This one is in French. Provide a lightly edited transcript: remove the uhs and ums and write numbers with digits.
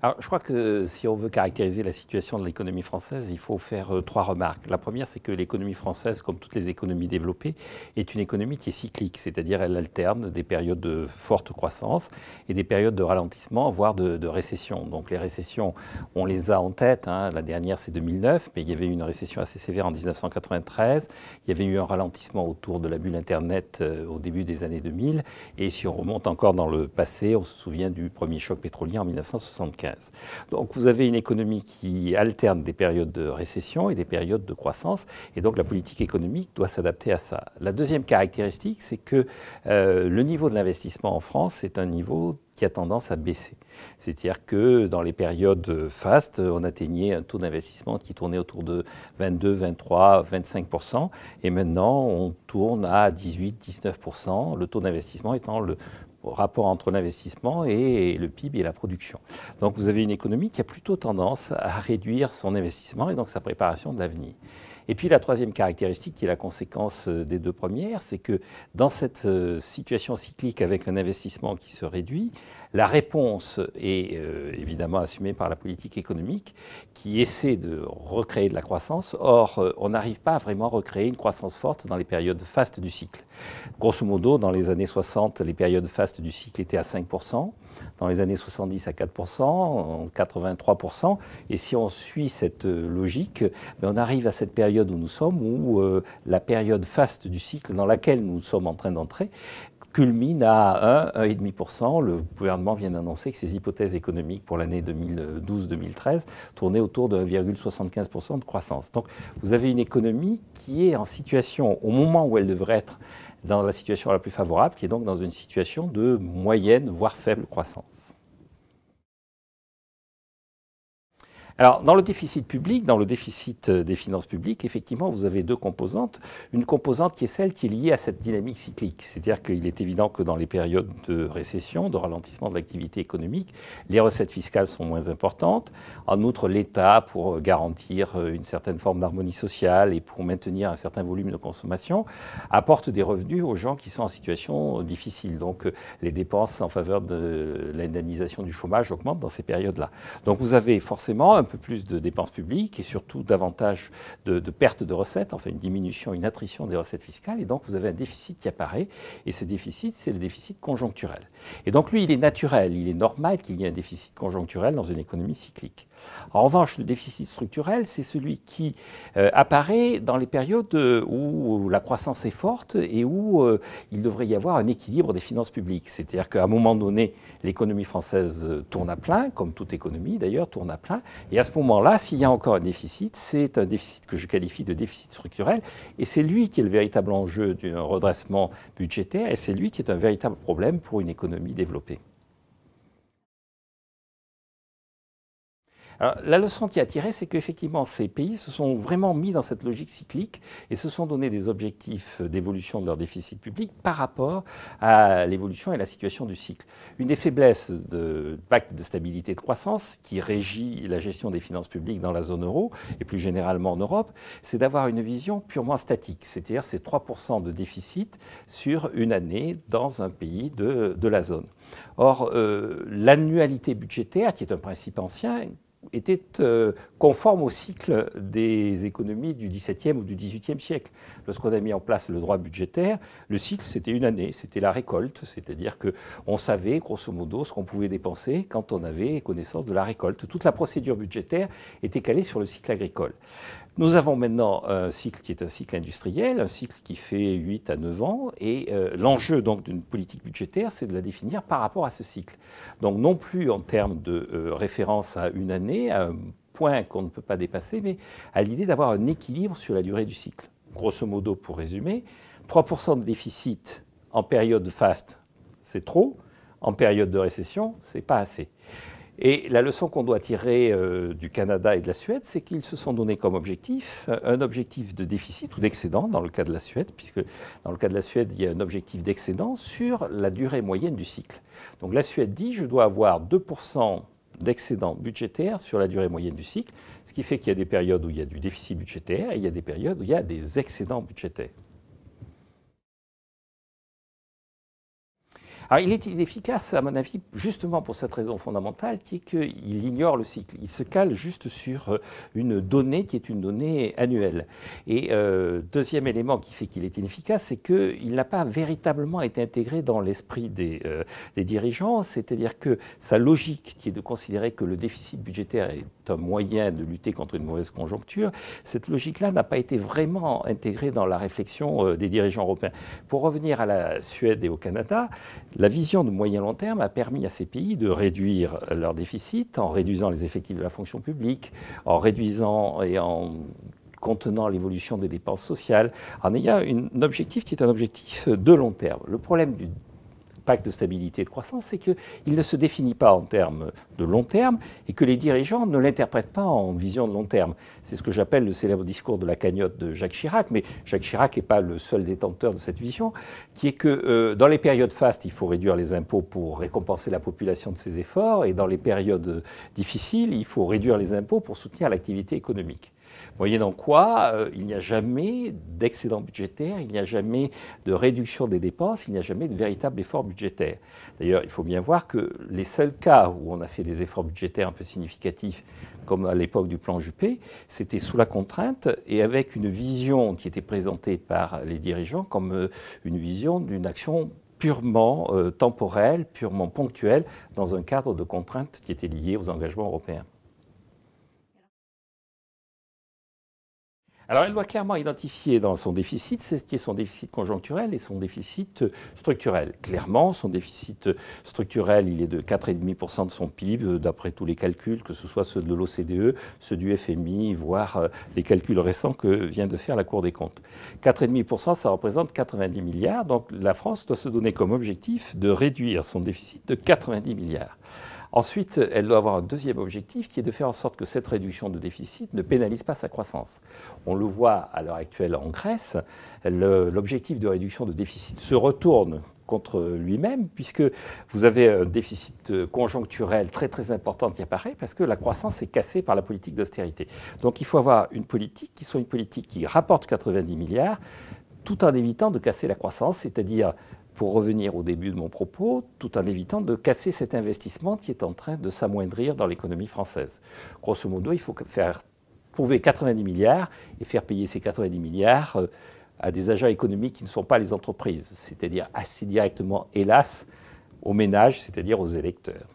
Alors, je crois que si on veut caractériser la situation de l'économie française, il faut faire trois remarques. La première, c'est que l'économie française, comme toutes les économies développées, est une économie qui est cyclique, c'est-à-dire elle alterne des périodes de forte croissance et des périodes de ralentissement, voire de récession. Donc les récessions, on les a en tête. La dernière, c'est 2009, mais il y avait eu une récession assez sévère en 1993. Il y avait eu un ralentissement autour de la bulle Internet au début des années 2000. Et si on remonte encore dans le passé, on se souvient du premier choc pétrolier en 1975. Donc vous avez une économie qui alterne des périodes de récession et des périodes de croissance, et donc la politique économique doit s'adapter à ça. La deuxième caractéristique, c'est que le niveau de l'investissement en France est un niveau qui a tendance à baisser. C'est-à-dire que dans les périodes fastes, on atteignait un taux d'investissement qui tournait autour de 22, 23, 25%, et maintenant on tourne à 18, 19%, le taux d'investissement étant le rapport entre l'investissement et le PIB et la production. Donc vous avez une économie qui a plutôt tendance à réduire son investissement et donc sa préparation de l'avenir. Et puis la troisième caractéristique, qui est la conséquence des deux premières, c'est que dans cette situation cyclique avec un investissement qui se réduit, la réponse est évidemment assumée par la politique économique qui essaie de recréer de la croissance. Or, on n'arrive pas à vraiment recréer une croissance forte dans les périodes fastes du cycle. Grosso modo, dans les années 60, les périodes fastes du cycle étaient à 5%. Dans les années 70 à 4%, en 83%. Et si on suit cette logique, on arrive à cette période où nous sommes, où la période faste du cycle dans laquelle nous sommes en train d'entrer culmine à 1, 1,5%. Le gouvernement vient d'annoncer que ses hypothèses économiques pour l'année 2012-2013 tournaient autour de 1,75% de croissance. Donc vous avez une économie qui est en situation, au moment où elle devrait être dans la situation la plus favorable, qui est donc dans une situation de moyenne, voire faible croissance. Alors, dans le déficit public, dans le déficit des finances publiques, effectivement, vous avez deux composantes. Une composante qui est celle qui est liée à cette dynamique cyclique. C'est-à-dire qu'il est évident que dans les périodes de récession, de ralentissement de l'activité économique, les recettes fiscales sont moins importantes. En outre, l'État, pour garantir une certaine forme d'harmonie sociale et pour maintenir un certain volume de consommation, apporte des revenus aux gens qui sont en situation difficile. Donc, les dépenses en faveur de l'indemnisation du chômage augmentent dans ces périodes-là. Donc, vous avez forcément un peu plus de dépenses publiques et surtout davantage de pertes de recettes, enfin une diminution, une attrition des recettes fiscales, et donc vous avez un déficit qui apparaît, et ce déficit, c'est le déficit conjoncturel. Et donc lui, il est naturel, il est normal qu'il y ait un déficit conjoncturel dans une économie cyclique. En revanche, le déficit structurel, c'est celui qui apparaît dans les périodes où la croissance est forte et où il devrait y avoir un équilibre des finances publiques. C'est-à-dire qu'à un moment donné, l'économie française tourne à plein, comme toute économie d'ailleurs tourne à plein, et à ce moment-là, s'il y a encore un déficit, c'est un déficit que je qualifie de déficit structurel, et c'est lui qui est le véritable enjeu d'un redressement budgétaire, et c'est lui qui est un véritable problème pour une économie développée. Alors, la leçon qui a tirée, c'est qu'effectivement, ces pays se sont vraiment mis dans cette logique cyclique et se sont donné des objectifs d'évolution de leur déficit public par rapport à l'évolution et la situation du cycle. Une des faiblesses du pacte de stabilité et de croissance qui régit la gestion des finances publiques dans la zone euro et plus généralement en Europe, c'est d'avoir une vision purement statique, c'est-à-dire c'est 3% de déficit sur une année dans un pays de la zone. Or, l'annualité budgétaire, qui est un principe ancien, était conforme au cycle des économies du XVIIe ou du XVIIIe siècle. Lorsqu'on a mis en place le droit budgétaire, le cycle, c'était une année, c'était la récolte, c'est-à-dire qu'on savait, grosso modo, ce qu'on pouvait dépenser quand on avait connaissance de la récolte. Toute la procédure budgétaire était calée sur le cycle agricole. Nous avons maintenant un cycle qui est un cycle industriel, un cycle qui fait 8 à 9 ans, et l'enjeu donc d'une politique budgétaire, c'est de la définir par rapport à ce cycle. Donc non plus en termes de référence à une année, à un point qu'on ne peut pas dépasser, mais à l'idée d'avoir un équilibre sur la durée du cycle. Grosso modo, pour résumer, 3% de déficit en période faste, c'est trop, en période de récession, c'est pas assez. Et la leçon qu'on doit tirer du Canada et de la Suède, c'est qu'ils se sont donnés comme objectif un objectif de déficit ou d'excédent dans le cas de la Suède, puisque dans le cas de la Suède, il y a un objectif d'excédent sur la durée moyenne du cycle. Donc la Suède dit, je dois avoir 2% d'excédent budgétaire sur la durée moyenne du cycle, ce qui fait qu'il y a des périodes où il y a du déficit budgétaire et il y a des périodes où il y a des excédents budgétaires. Alors, il est inefficace, à mon avis, justement pour cette raison fondamentale, qui est qu'il ignore le cycle. Il se cale juste sur une donnée qui est une donnée annuelle. Et deuxième élément qui fait qu'il est inefficace, c'est qu'il n'a pas véritablement été intégré dans l'esprit des dirigeants, c'est-à-dire que sa logique, qui est de considérer que le déficit budgétaire est un moyen de lutter contre une mauvaise conjoncture, cette logique-là n'a pas été vraiment intégrée dans la réflexion des dirigeants européens. Pour revenir à la Suède et au Canada, la vision de moyen-long terme a permis à ces pays de réduire leur déficit en réduisant les effectifs de la fonction publique, en réduisant et en contenant l'évolution des dépenses sociales, en ayant un objectif qui est un objectif de long terme. Le problème du pacte de stabilité et de croissance, c'est qu'il ne se définit pas en termes de long terme et que les dirigeants ne l'interprètent pas en vision de long terme. C'est ce que j'appelle le célèbre discours de la cagnotte de Jacques Chirac, mais Jacques Chirac n'est pas le seul détenteur de cette vision, qui est que dans les périodes fastes, il faut réduire les impôts pour récompenser la population de ses efforts, et dans les périodes difficiles, il faut réduire les impôts pour soutenir l'activité économique. Moyennant quoi, il n'y a jamais d'excédent budgétaire, il n'y a jamais de réduction des dépenses, il n'y a jamais de véritable effort budgétaire. D'ailleurs, il faut bien voir que les seuls cas où on a fait des efforts budgétaires un peu significatifs, comme à l'époque du plan Juppé, c'était sous la contrainte et avec une vision qui était présentée par les dirigeants comme une vision d'une action purement temporelle, purement ponctuelle, dans un cadre de contraintes qui était lié aux engagements européens. Alors, elle doit clairement identifier dans son déficit ce qui est son déficit conjoncturel et son déficit structurel. Clairement, son déficit structurel, il est de 4,5% de son PIB, d'après tous les calculs, que ce soit ceux de l'OCDE, ceux du FMI, voire les calculs récents que vient de faire la Cour des comptes. 4,5%, ça représente 90 milliards. Donc, la France doit se donner comme objectif de réduire son déficit de 90 milliards. Ensuite, elle doit avoir un deuxième objectif qui est de faire en sorte que cette réduction de déficit ne pénalise pas sa croissance. On le voit à l'heure actuelle en Grèce, l'objectif de réduction de déficit se retourne contre lui-même, puisque vous avez un déficit conjoncturel très très important qui apparaît, parce que la croissance est cassée par la politique d'austérité. Donc il faut avoir une politique qui soit une politique qui rapporte 90 milliards, tout en évitant de casser la croissance, c'est-à-dire, pour revenir au début de mon propos, tout en évitant de casser cet investissement qui est en train de s'amoindrir dans l'économie française. Grosso modo, il faut trouver 90 milliards et faire payer ces 90 milliards à des agents économiques qui ne sont pas les entreprises, c'est-à-dire assez directement, hélas, aux ménages, c'est-à-dire aux électeurs.